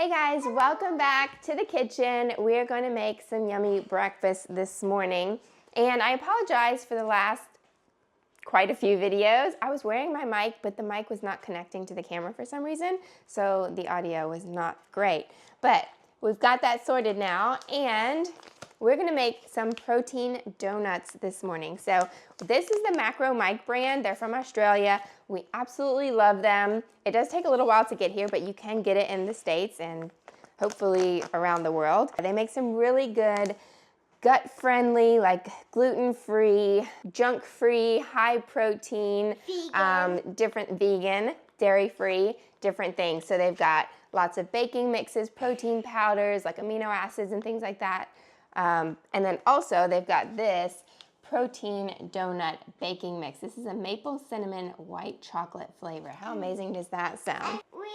Hey guys, welcome back to the kitchen. We're going to make some yummy breakfast this morning. And I apologize for the last quite a few videos. I was wearing my mic, but the mic was not connecting to the camera for some reason, so the audio was not great. But we've got that sorted now, and we're gonna make some protein donuts this morning. So this is the Macro Mike brand. They're from Australia. We absolutely love them. It does take a little while to get here, but you can get it in the States and hopefully around the world. They make some really good gut-friendly, like gluten-free, junk-free, high-protein, different vegan, dairy-free, different things. So they've got lots of baking mixes, protein powders, like amino acids and things like that. And then also they've got this protein donut baking mix. This is a maple cinnamon white chocolate flavor. How amazing does that sound? We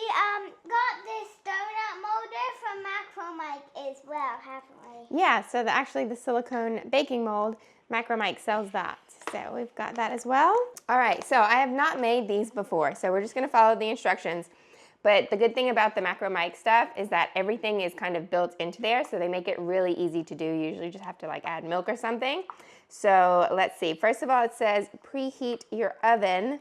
got this donut molder from Macro Mike as well, haven't we? Yeah, so actually the silicone baking mold, Macro Mike sells that. So we've got that as well. All right, so I have not made these before, so we're just gonna follow the instructions. But the good thing about the Macro Mike stuff is that everything is kind of built into there, so they make it really easy to do. You usually just have to like add milk or something. So let's see. First of all, it says preheat your oven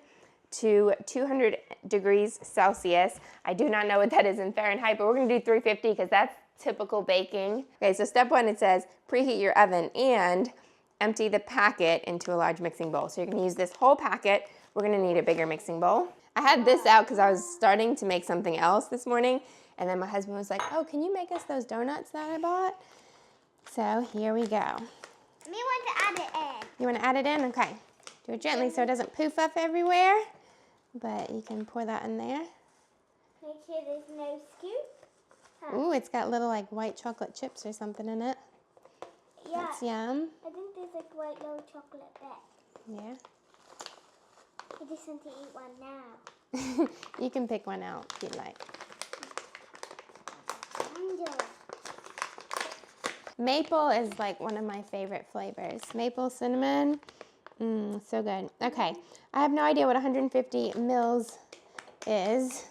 to 200 degrees Celsius. I do not know what that is in Fahrenheit, but we're gonna do 350 because that's typical baking. Okay, so step one, it says preheat your oven and empty the packet into a large mixing bowl. So you're gonna use this whole packet. We're gonna need a bigger mixing bowl. I had this out because I was starting to make something else this morning, and then my husband was like, oh, can you make us those donuts that I bought? So here we go. We want to add it in. You want to add it in? Okay. Do it gently so it doesn't poof up everywhere, but you can pour that in there. Make sure there's no scoop. Ooh, it's got little like white chocolate chips or something in it. Yeah. That's yum. I think there's like white little chocolate bit. Yeah. I just want to eat one now. You can pick one out if you'd like. Maple is like one of my favorite flavors. Maple cinnamon, so good. Okay, I have no idea what 150 mils is.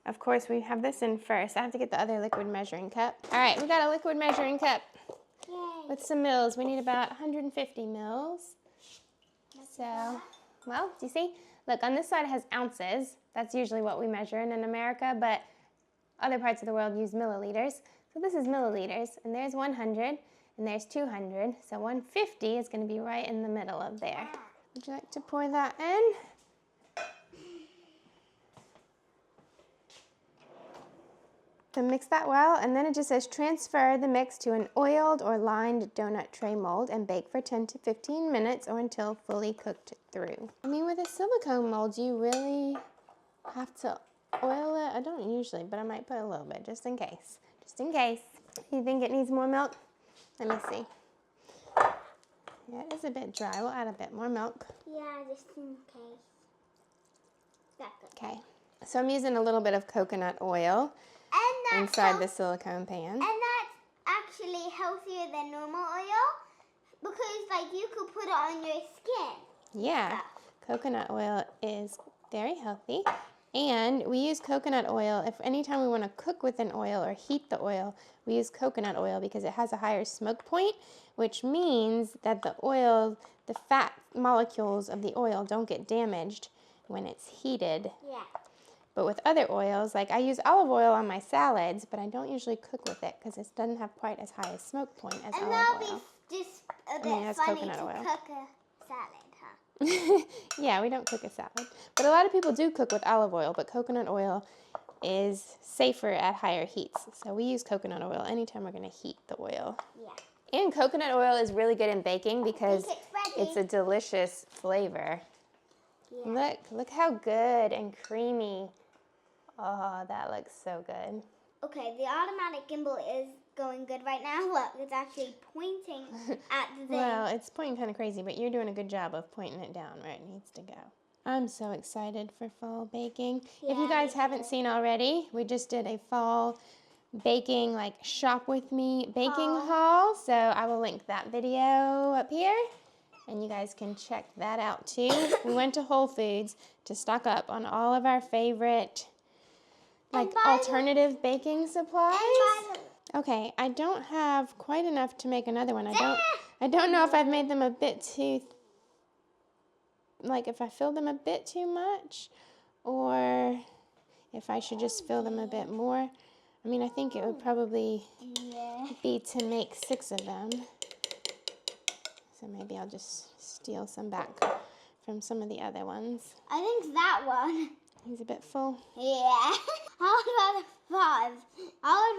Of course, we have this in first. I have to get the other liquid measuring cup. All right, we got a liquid measuring cup. Yay. With some mils. We need about 150 mils. So, well, do you see? Look, on this side it has ounces. That's usually what we measure in America, but other parts of the world use milliliters. So this is milliliters, and there's 100, and there's 200. So 150 is going to be right in the middle of there. Would you like to pour that in? So mix that well, and then it just says transfer the mix to an oiled or lined donut tray mold and bake for 10 to 15 minutes or until fully cooked through. I mean, with a silicone mold, you really have to oil it. I don't usually, but I might put a little bit just in case. Just in case. You think it needs more milk? Let me see. Yeah, it is a bit dry. We'll add a bit more milk. Yeah, just in case. That's good. Okay. So I'm using a little bit of coconut oil inside the silicone pan. And that's actually healthier than normal oil because like you could put it on your skin. Yeah, coconut oil is very healthy. And we use coconut oil if anytime we want to cook with an oil or heat the oil, we use coconut oil because it has a higher smoke point, which means that the oil, the fat molecules of the oil don't get damaged when it's heated. Yeah. But with other oils, like I use olive oil on my salads, but I don't usually cook with it because it doesn't have quite as high a smoke point as olive oil. And that'll be just a bit funny to cook a salad, huh? Yeah, we don't cook a salad. But a lot of people do cook with olive oil, but coconut oil is safer at higher heats. So we use coconut oil anytime we're going to heat the oil. Yeah. And coconut oil is really good in baking because it's a delicious flavor. Yeah. Look how good and creamy. Oh, that looks so good. Okay, the automatic gimbal is going good right now. Look, it's actually pointing at the thing. Well, it's pointing kind of crazy, but you're doing a good job of pointing it down where it needs to go. I'm so excited for fall baking. Yeah, if you guys haven't seen already, we just did a fall baking, like shop with me baking haul. So I will link that video up here. And you guys can check that out too. We went to Whole Foods to stock up on all of our favorite like alternative baking supplies. Okay, I don't have quite enough to make another one. I don't know if I've made them a bit too, like if I filled them a bit too much, or if I should just fill them a bit more. I mean, I think it would probably be to make 6 of them. So maybe I'll just steal some back from some of the other ones. I think that one. He's a bit full. Yeah. I would rather 5. I would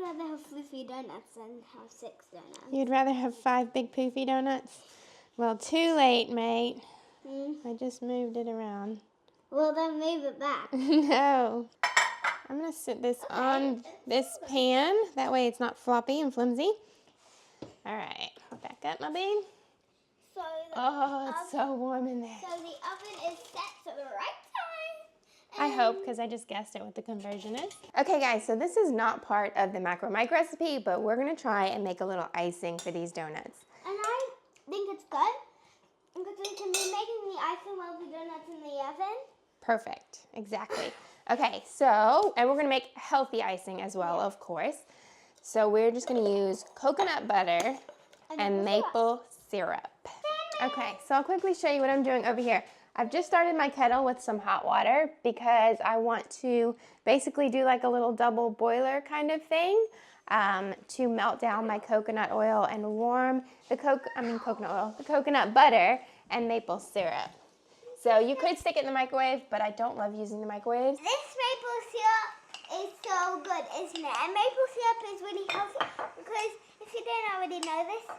rather have fluffy donuts than have 6 donuts. You'd rather have 5 big poofy donuts? Well, too late, mate. I just moved it around. Well, then move it back. No. I'm going to sit this on this pan. That way it's not floppy and flimsy. All right. Back up, my babe. So it's so warm in there. So the oven is set to the right time. I hope, because I just guessed it what the conversion is. Okay, guys, so this is not part of the macro Mike recipe, but we're going to try and make a little icing for these donuts. And I think it's good because we can be making the icing while the donuts in the oven. Perfect. Exactly. Okay, so, and we're going to make healthy icing as well, of course. So we're just going to use coconut butter and maple syrup. Okay, so I'll quickly show you what I'm doing over here. I've just started my kettle with some hot water because I want to basically do like a little double boiler kind of thing to melt down my coconut oil and warm the coconut butter and maple syrup. So you could stick it in the microwave, but I don't love using the microwave. This maple syrup is so good, isn't it? And maple syrup is really healthy because if you didn't already know this,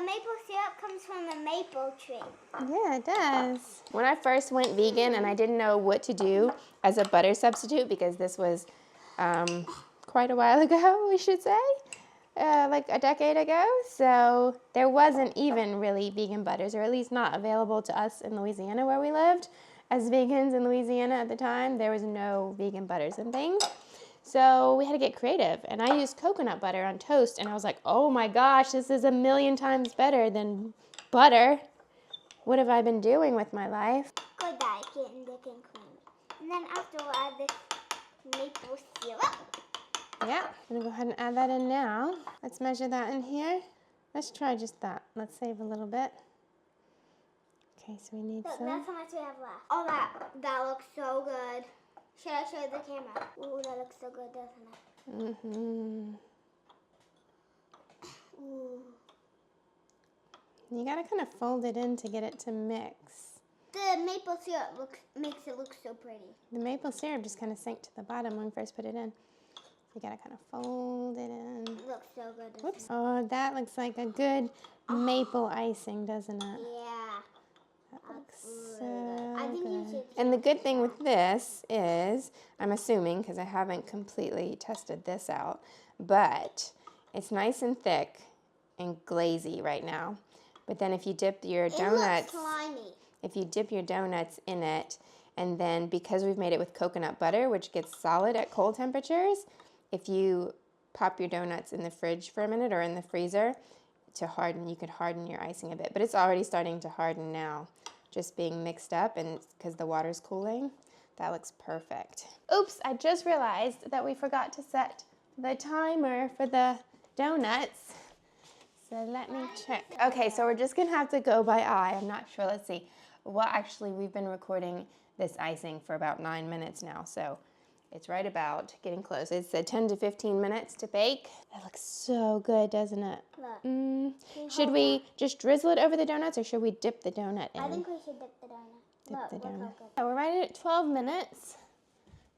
maple syrup comes from a maple tree. Yeah, it does. When I first went vegan and I didn't know what to do as a butter substitute, because this was quite a while ago, we should say, like a decade ago. So there wasn't even really vegan butters, or at least not available to us in Louisiana where we lived. As vegans in Louisiana at the time, there was no vegan butters and things. So we had to get creative, and I used coconut butter on toast, and I was like, oh my gosh, this is 1,000,000 times better than butter. What have I been doing with my life? Good diet, getting thick and creamy. And then after we'll add this maple syrup. Yeah, I'm gonna go ahead and add that in now. Let's measure that in here. Let's try just that. Let's save a little bit. Okay, so we need Look, some. that's how much we have left. Oh, that looks so good. Should I show the camera? Ooh, that looks so good, doesn't it? Mm-hmm. Ooh. You gotta kind of fold it in to get it to mix. The maple syrup makes it look so pretty. The maple syrup just kind of sank to the bottom when we first put it in. You gotta kind of fold it in. It looks so good, doesn't Whoops. it? Oh, that looks like a good maple icing, doesn't it? Yeah. That looks Really so good. I think you good. should. And the good thing with this is, I'm assuming, because I haven't completely tested this out, but it's nice and thick and glazy right now. But then if you dip your donuts, It looks slimy. if you dip your donuts in it, and then because we've made it with coconut butter, which gets solid at cold temperatures, if you pop your donuts in the fridge for a minute or in the freezer to harden, you could harden your icing a bit. But it's already starting to harden now, just being mixed up, and because the water's cooling. That looks perfect. Oops, I just realized that we forgot to set the timer for the donuts. So let me check. Okay, so we're just gonna have to go by eye. I'm not sure, let's see. Well, actually, we've been recording this icing for about 9 minutes now, so it's right about getting close. It said 10 to 15 minutes to bake. That looks so good, doesn't it? Look. Should we just drizzle it over the donuts, or should we dip the donut in? I think we should dip the donut. Dip the donut. Look how So we're right at 12 minutes.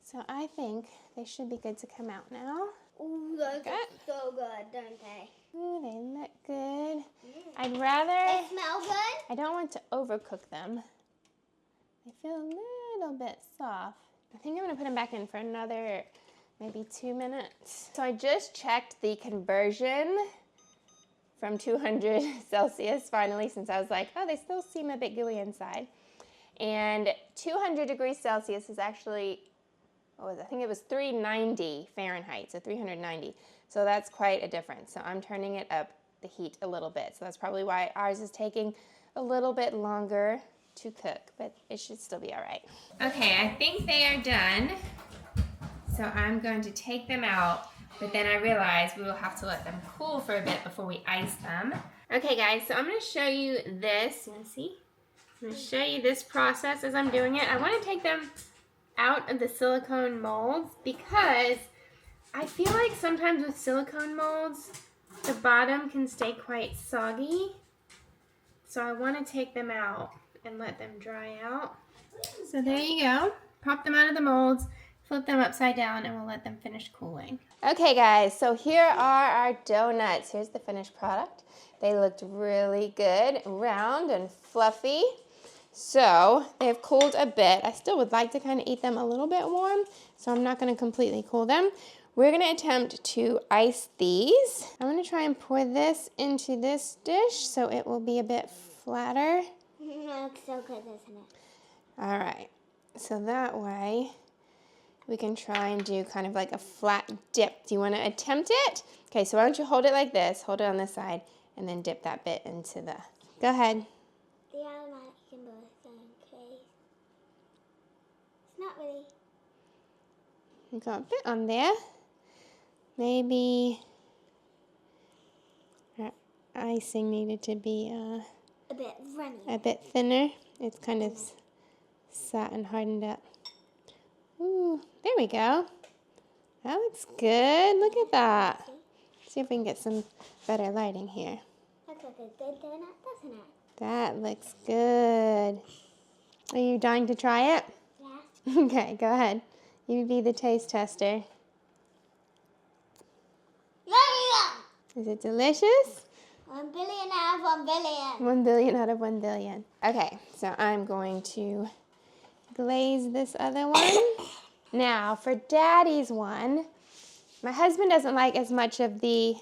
So I think they should be good to come out now. good. Ooh, those Good. look so good, don't they? Ooh, they look good. I'd rather, They smell good. I don't want to overcook them. They feel a little bit soft. I think I'm gonna put them back in for another maybe 2 minutes. So I just checked the conversion from 200 Celsius finally, since I was like, oh, they still seem a bit gooey inside. And 200 degrees Celsius is actually, what was it? I think it was 390 Fahrenheit, so 390. So that's quite a difference. So I'm turning it up the heat a little bit. So that's probably why ours is taking a little bit longer to cook, but it should still be all right. Okay, I think they are done. so I'm going to take them out, but then I realized we will have to let them cool for a bit before we ice them. Okay guys, so I'm going to show you this. You want to see? I'm going to show you this process as I'm doing it. I want to take them out of the silicone molds because I feel like sometimes with silicone molds, the bottom can stay quite soggy. So I want to take them out and let them dry out. So there you go. Pop them out of the molds, flip them upside down, and we'll let them finish cooling. Okay guys, so here are our donuts. Here's the finished product. They looked really good, round and fluffy. So they've cooled a bit. I still would like to kind of eat them a little bit warm, so I'm not going to completely cool them. We're going to attempt to ice these. I'm going to try and pour this into this dish so it will be a bit flatter. It looks so good, doesn't it? All right, so that way we can try and do kind of like a flat dip. Do you want to attempt it? Okay, so why don't you hold it like this, hold it on this side, and then dip that bit into the, go ahead. The automatic can do a thing, okay? It's not really. You got a bit on there. Maybe our icing needed to be A bit runny. a bit thinner. It's kind of sat and hardened up. Ooh, there we go. That looks good. Look at that. See if we can get some better lighting here. Looks like a good donut, doesn't it? That looks good. Are you dying to try it? Yeah. Okay, go ahead. You be the taste tester. Yum! Is it delicious? 1 billion out of 1 billion. 1 billion out of 1 billion. Okay, so I'm going to glaze this other one. Now, for Daddy's one, my husband doesn't like as much of the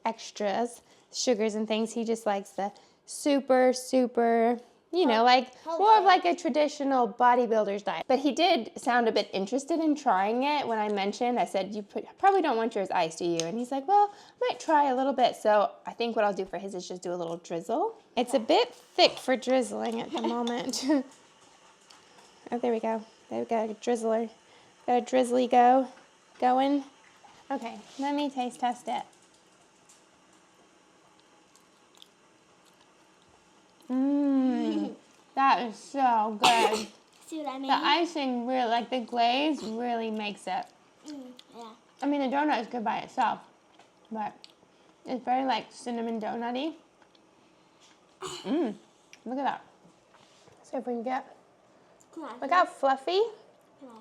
extras, sugars and things. He just likes the super, you know, like more of like a traditional bodybuilder's diet. But he did sound a bit interested in trying it when I mentioned. I said, you probably don't want yours iced, do you? And he's like, well, I might try a little bit. So I think what I'll do for his is just do a little drizzle. It's a bit thick for drizzling at the moment. Oh, there we go. There we go, a drizzler. Got a drizzly going. Okay, let me taste test it. That is so good. See what I mean? The icing really, like the glaze really makes it. Yeah. I mean, the donut is good by itself, but it's very like cinnamon donut-y. Look at that. See if we can get, look how fluffy.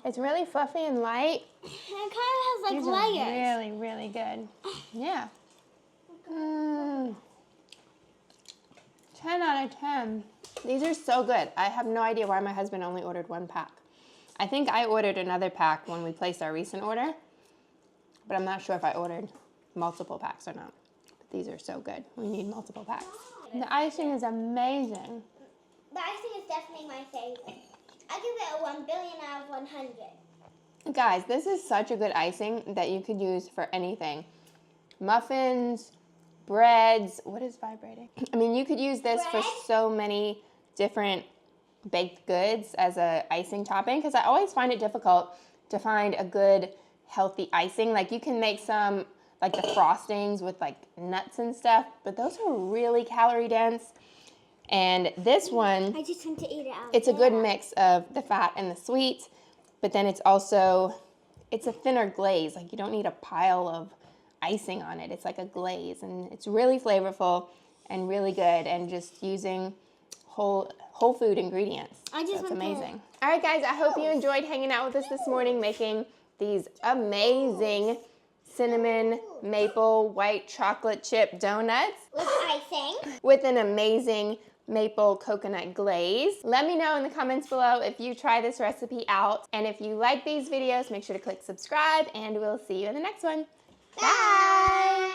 It's really fluffy and light. And it kind of has like These layers. are really, really good. Yeah. 10 out of 10. These are so good. I have no idea why my husband only ordered 1 pack. I think I ordered another pack when we placed our recent order, but I'm not sure if I ordered multiple packs or not. But these are so good. We need multiple packs. The icing is amazing. The icing is definitely my favorite. I give it a 1 billion out of 100. Guys, this is such a good icing that you could use for anything. Muffins, breads. What is vibrating? I mean, you could use this for so many different baked goods as a icing topping, because I always find it difficult to find a good healthy icing. Like you can make some like the frostings with like nuts and stuff, but those are really calorie dense. And this one, I just want to eat it out. it's a good mix of the fat and the sweet, but then it's also, it's a thinner glaze. Like you don't need a pile of icing on it. It's like a glaze, and it's really flavorful and really good, and just using whole food ingredients. I just That's want amazing. All right, guys, I hope you enjoyed hanging out with us this morning, making these amazing cinnamon maple white chocolate chip donuts with icing. with an amazing maple coconut glaze. Let me know in the comments below if you try this recipe out. And if you like these videos, make sure to click subscribe, and we'll see you in the next one. Bye!